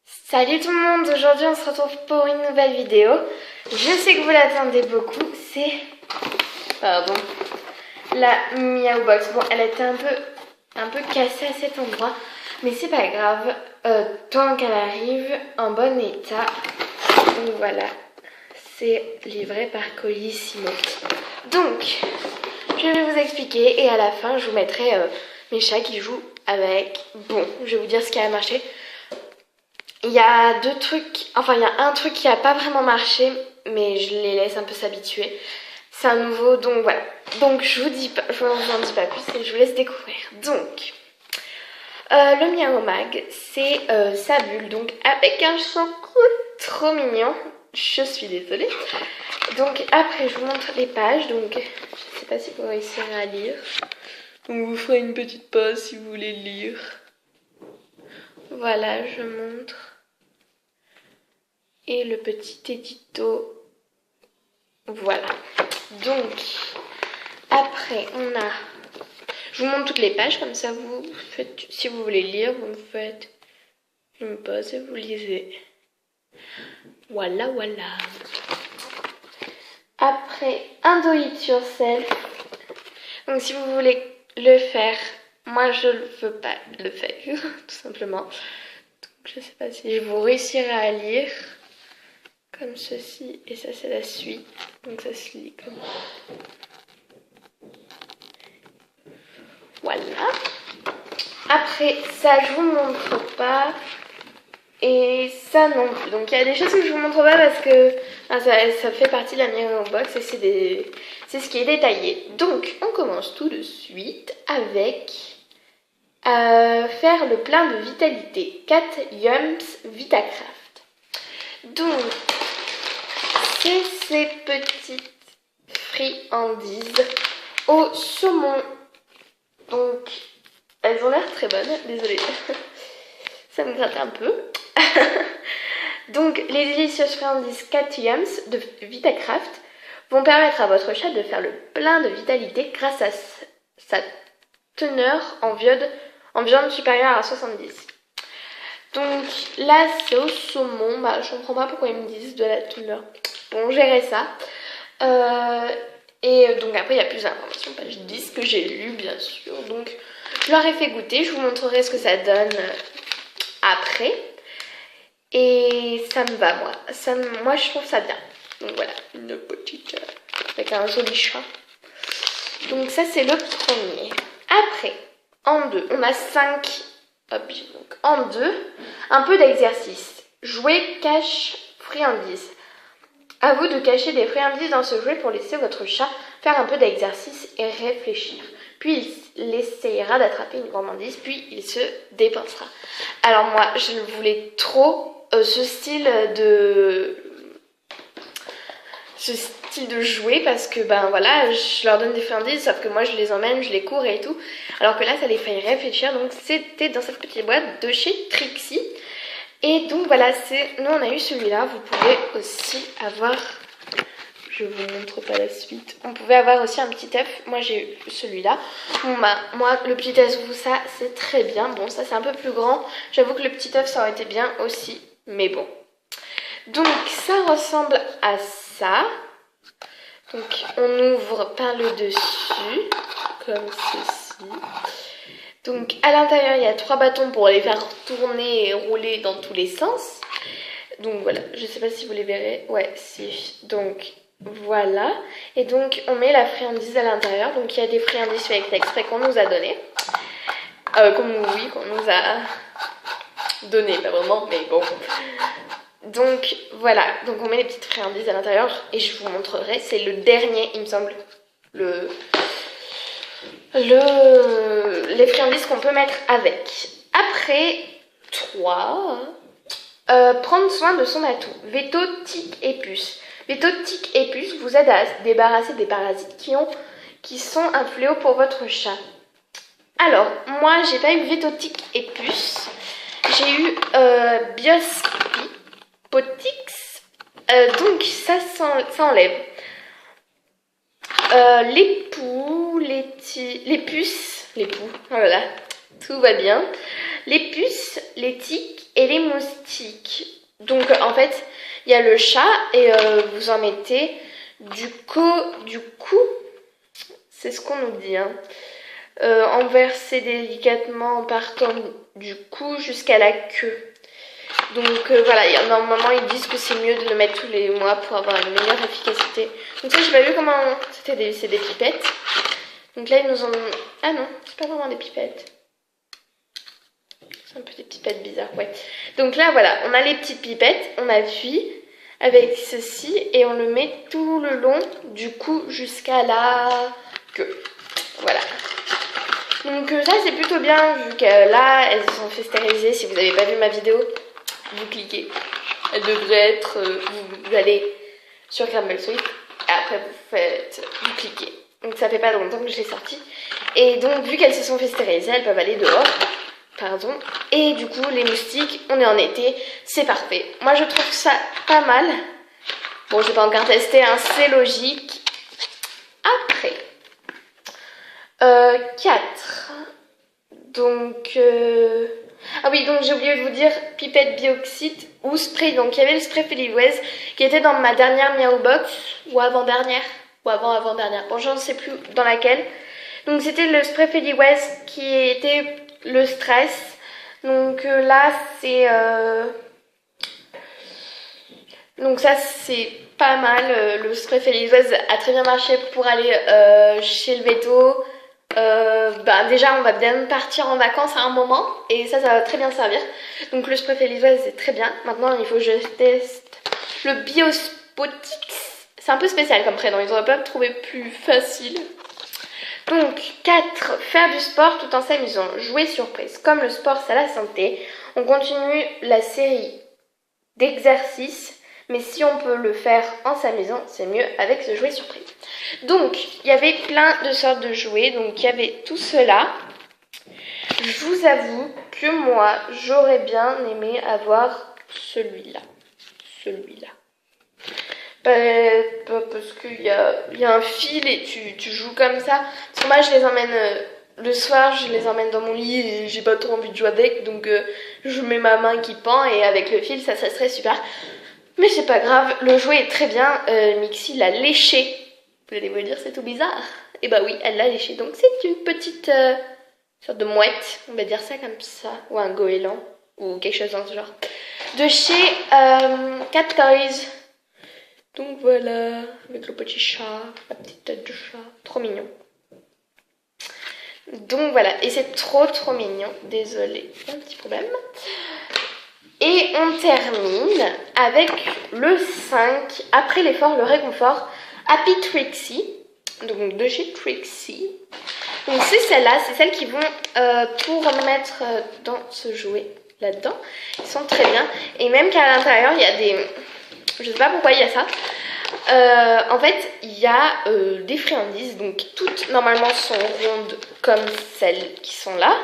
Salut tout le monde, aujourd'hui on se retrouve pour une nouvelle vidéo. Je sais que vous l'attendez beaucoup, c'est... Pardon. La Miao Box. Bon, elle était un peu cassée à cet endroit, mais c'est pas grave, tant qu'elle arrive en bon état. Donc voilà, c'est livré par Colissimo. Donc, je vais vous expliquer et à la fin je vous mettrai mes chats qui jouent avec. Bon, je vais vous dire ce qui a marché. Il y a deux trucs, enfin il y a un truc qui n'a pas vraiment marché, mais je les laisse un peu s'habituer. C'est un nouveau, donc voilà. Donc je vous en dis pas plus et je vous laisse découvrir. Donc, le Miao Mag, c'est sa bulle, donc avec un choco trop mignon. Je suis désolée. Donc après je vous montre les pages, donc je sais pas si vous réussirez à lire. Donc vous ferez une petite pause si vous voulez lire. Voilà, je montre. Et le petit édito. Voilà. Donc, après, on a... Je vous montre toutes les pages, comme ça, vous faites... Si vous voulez lire, vous me faites une pause et vous lisez. Voilà, voilà. Après, un do it yourself. Donc, si vous voulez le faire, moi, je ne veux pas le faire, tout simplement. Donc, je ne sais pas si je vous réussirai à lire. Comme ceci, et ça c'est la suite, donc ça se lit comme voilà. Après ça je vous montre pas, et ça non plus. Donc il y a des choses que je vous montre pas parce que ça fait partie de la Miao Box et c'est ce qui est détaillé. Donc on commence tout de suite avec faire le plein de vitalité 4 Yums Vitacraft. Donc c'est ces petites friandises au saumon. Donc, elles ont l'air très bonnes. Désolée, ça me gratte un peu. Donc, les délicieuses friandises 4 Yums de Vitacraft vont permettre à votre chat de faire le plein de vitalité grâce à sa teneur en viande supérieure à 70. Donc là, c'est au saumon. Bah, je comprends pas pourquoi ils me disent de la teneur. Bon, gérer ça. Et donc après, il y a plus d'informations. Page 10 que j'ai lu, bien sûr. Donc, je leur ai fait goûter. Je vous montrerai ce que ça donne après. Et ça me va, moi. Moi, je trouve ça bien. Donc voilà, une petite... avec un joli chat. Donc ça, c'est le premier. Après, en deux, on a 5... Hop, donc en deux, un peu d'exercice. Jouer, cache, friandise. À vous de cacher des friandises dans ce jouet pour laisser votre chat faire un peu d'exercice et réfléchir. Puis il essayera d'attraper une gourmandise, puis il se dépensera. Alors moi, je voulais trop ce style de jouet parce que ben voilà, je leur donne des friandises sauf que moi je les emmène, je les cours et tout. Alors que là, ça les fait réfléchir. Donc c'était dans cette petite boîte de chez Trixie. Et donc voilà, nous on a eu celui-là, vous pouvez aussi avoir, je vous montre pas la suite, on pouvait avoir aussi un petit œuf, moi j'ai eu celui-là. Bon bah, moi le petit œuf, ça c'est très bien, bon ça c'est un peu plus grand, j'avoue que le petit œuf ça aurait été bien aussi, mais bon. Donc ça ressemble à ça, donc on ouvre par le dessus, comme ceci. Donc à l'intérieur il y a 3 bâtons pour les faire tourner et rouler dans tous les sens. Donc voilà, je sais pas si vous les verrez. Ouais, si. Donc voilà. Et donc on met la friandise à l'intérieur. Donc il y a des friandises avec l'extrait qu'on nous a donné. Qu'on nous a donné, pas vraiment, mais bon. Donc voilà, donc on met les petites friandises à l'intérieur et je vous montrerai. C'est le dernier, il me semble, les friandises qu'on peut mettre avec. Après, 3. Prendre soin de son atout. Veto, tic et puce. Veto, tic et puce vous aide à se débarrasser des parasites qui sont un fléau pour votre chat. Alors, moi, j'ai pas eu Veto, tic et puce. J'ai eu Biospy, Potix. Donc, ça enlève. Les puces, voilà, tout va bien. Les puces, les tiques et les moustiques moustique. Donc en fait, il y a le chat et vous en mettez du cou, c'est ce qu'on nous dit, hein. Enverser délicatement en partant du cou jusqu'à la queue. Donc voilà, normalement ils disent que c'est mieux de le mettre tous les mois pour avoir une meilleure efficacité. Donc ça, j'ai pas vu comment c'est des pipettes. Donc là ils nous ont... Ah non, c'est pas vraiment des pipettes. C'est un peu des pipettes bizarres, ouais. Donc là voilà, on a les petites pipettes, on appuie avec ceci et on le met tout le long du cou jusqu'à la queue. Voilà. Donc ça c'est plutôt bien vu que là elles se sont fait stériliser. Si vous n'avez pas vu ma vidéo, vous cliquez. Elle devrait être, vous allez sur Crumble Sweet et après vous cliquez. Donc ça fait pas longtemps que je l'ai sorti. Et donc vu qu'elles se sont fait stériliser, elles peuvent aller dehors. Pardon. Et du coup les moustiques, on est en été, c'est parfait. Moi je trouve ça pas mal. Bon, j'ai pas encore testé, hein, c'est logique. Après 4. Donc ah oui, donc j'ai oublié de vous dire pipette bioxyde ou spray. Donc il y avait le spray Feliwes qui était dans ma dernière Miao Box ou avant-dernière ou avant-avant-dernière. Bon, j'en sais plus dans laquelle. Donc c'était le spray Feliwes qui était le stress. Donc là c'est donc ça c'est pas mal. Le spray Feliwes a très bien marché pour aller chez le véto. Déjà on va bien partir en vacances à un moment et ça va très bien servir. Donc le spray Feliwes c'est très bien. Maintenant il faut que je teste le Biospotix. C'est un peu spécial comme prénom, ils auraient pas trouvé plus facile. Donc 4. Faire du sport tout en s'amusant. Jouer surprise. Comme le sport c'est la santé, on continue la série d'exercices, mais si on peut le faire en s'amusant, c'est mieux avec ce jouet surprise. Donc il y avait plein de sortes de jouets. Donc il y avait tout cela. Je vous avoue que moi j'aurais bien aimé avoir celui-là. Parce qu'il y a un fil et tu joues comme ça. Parce que moi je les emmène le soir, je les emmène dans mon lit et j'ai pas trop envie de jouer avec. Donc je mets ma main qui pend et avec le fil ça serait super. Mais c'est pas grave, le jouet est très bien. Mixi l'a léché. Vous allez me dire c'est tout bizarre. Et bah oui, elle l'a léché. Donc c'est une petite sorte de mouette, on va dire ça comme ça. Ou un goéland, ou quelque chose dans ce genre. De chez Cat Toys. Donc voilà, avec le petit chat, la petite tête de chat, trop mignon. Donc voilà, et c'est trop mignon, désolée, un petit problème. Et on termine avec le 5, après l'effort, le réconfort, Happy Trixie, donc de chez Trixie. Donc c'est celle-là, c'est celles qui vont tout remettre dans ce jouet là-dedans. Ils sont très bien, et même qu'à l'intérieur, il y a des... Je sais pas pourquoi il y a ça. En fait, il y a des friandises, donc toutes normalement sont rondes comme celles qui sont là.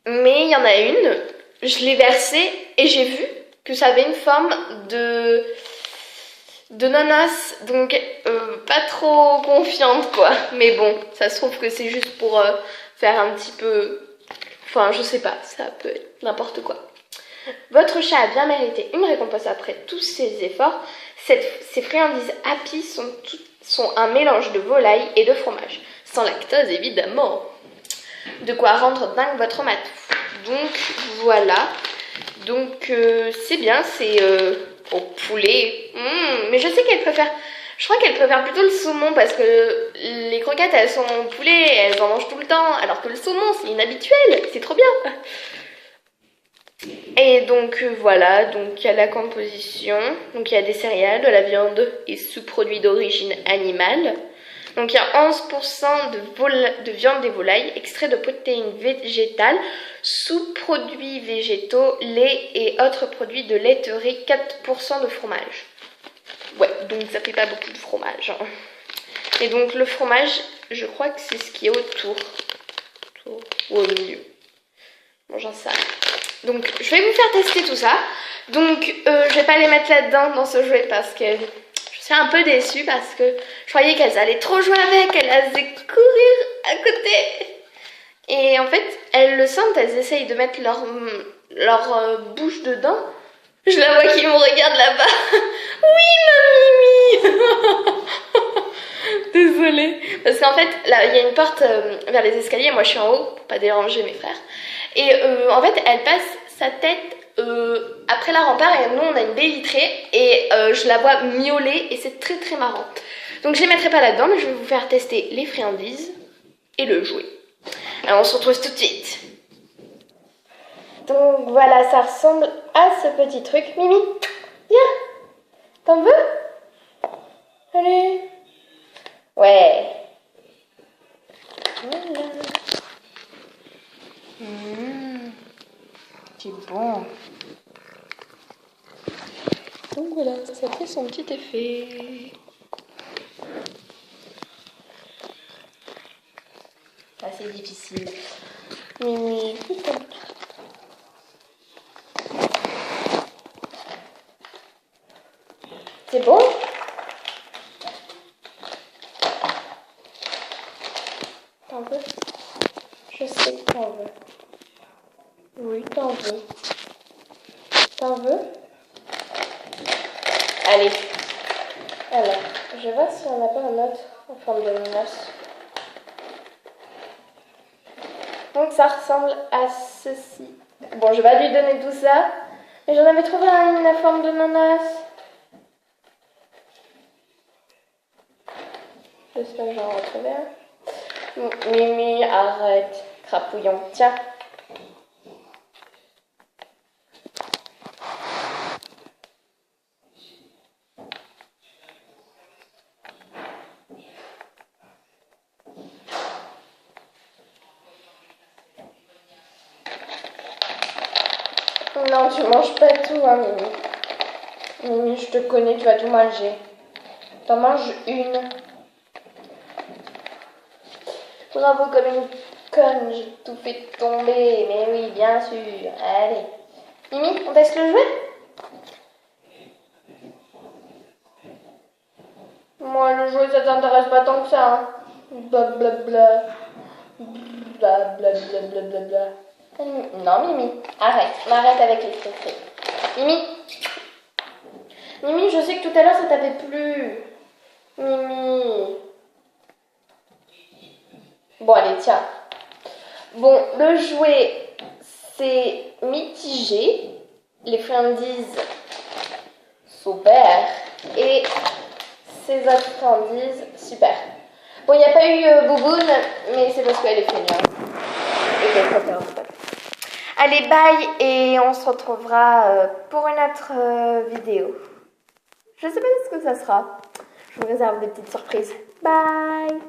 Mais il y en a une, je l'ai versée et j'ai vu que ça avait une forme de nanas, donc pas trop confiante quoi. Mais bon, ça se trouve que c'est juste pour faire un petit peu... Enfin, je sais pas, ça peut être n'importe quoi. Votre chat a bien mérité une récompense après tous ses efforts. Ces friandises Happy sont un mélange de volaille et de fromage. Sans lactose évidemment. De quoi rendre dingue votre matou. Donc voilà. Donc c'est bien, c'est au poulet. Mais je sais qu'elle préfère... Je crois qu'elle préfère plutôt le saumon parce que les croquettes elles sont au poulet, elles en mangent tout le temps. Alors que le saumon c'est inhabituel, c'est trop bien. Et donc voilà, donc il y a la composition, donc il y a des céréales, de la viande et sous-produits d'origine animale. Donc il y a 11% de viande des volailles, extrait de protéines végétales, sous-produits végétaux, lait et autres produits de laiterie, 4% de fromage. Ouais, donc ça fait pas beaucoup de fromage. Hein. Et donc le fromage, je crois que c'est ce qui est autour ou au milieu. Bon, j'en sais rien. Donc je vais vous faire tester tout ça. Donc je vais pas les mettre là-dedans dans ce jouet parce que je suis un peu déçue parce que je croyais qu'elles allaient trop jouer avec, elles allaient courir à côté. Et en fait elles le sentent, elles essayent de mettre leur bouche dedans. Je la vois qui me regarde là-bas. Oui, ma Mimi. Désolée. Parce qu'en fait, là, il y a une porte vers les escaliers. Moi, je suis en haut pour pas déranger mes frères. Et en fait, elle passe sa tête après la rempart. Et nous, on a une baie vitrée. Et je la vois miauler. Et c'est très très marrant. Donc, je les mettrai pas là-dedans. Mais je vais vous faire tester les friandises et le jouet. Alors, on se retrouve tout de suite. Donc, voilà, ça ressemble à ce petit truc. Mimi, viens. T'en veux? Allez. Ouais. Voilà. C'est bon. Donc voilà, ça fait son petit effet. C'est difficile. Mimi. C'est bon? T'en veux? Je sais que t'en veux. Oui, t'en veux. T'en veux? Allez. Alors, je vais voir si on n'a pas un autre en forme de menace. Donc ça ressemble à ceci. Bon, je vais pas lui donner tout ça. Mais j'en avais trouvé une à forme de menace. J'espère que j'en retrouverai un. Mimi, arrête. Crapouillon. Tiens. Non, tu manges pas tout, hein, Mimi. Mimi, je te connais, tu vas tout manger. T'en manges une. Bravo, comme une conne, j'ai tout fait tomber. Mais oui, bien sûr. Allez. Mimi, on teste le jouet? Moi, le jouet, ça t'intéresse pas tant que ça, hein. Blablabla. Blablabla. Non, Mimi, arrête. M'arrête avec les frites. Mimi. Mimi, je sais que tout à l'heure, ça t'avait plu. Mimi. Bon, allez, tiens. Bon, le jouet, c'est mitigé. Les friandises, super. Et ces autres friandises, super. Bon, il n'y a pas eu Bouboune, mais c'est parce qu'elle est feignante. Et qu'elle préfère un peu. Allez, bye, et on se retrouvera pour une autre vidéo. Je sais pas ce que ça sera. Je vous réserve des petites surprises. Bye!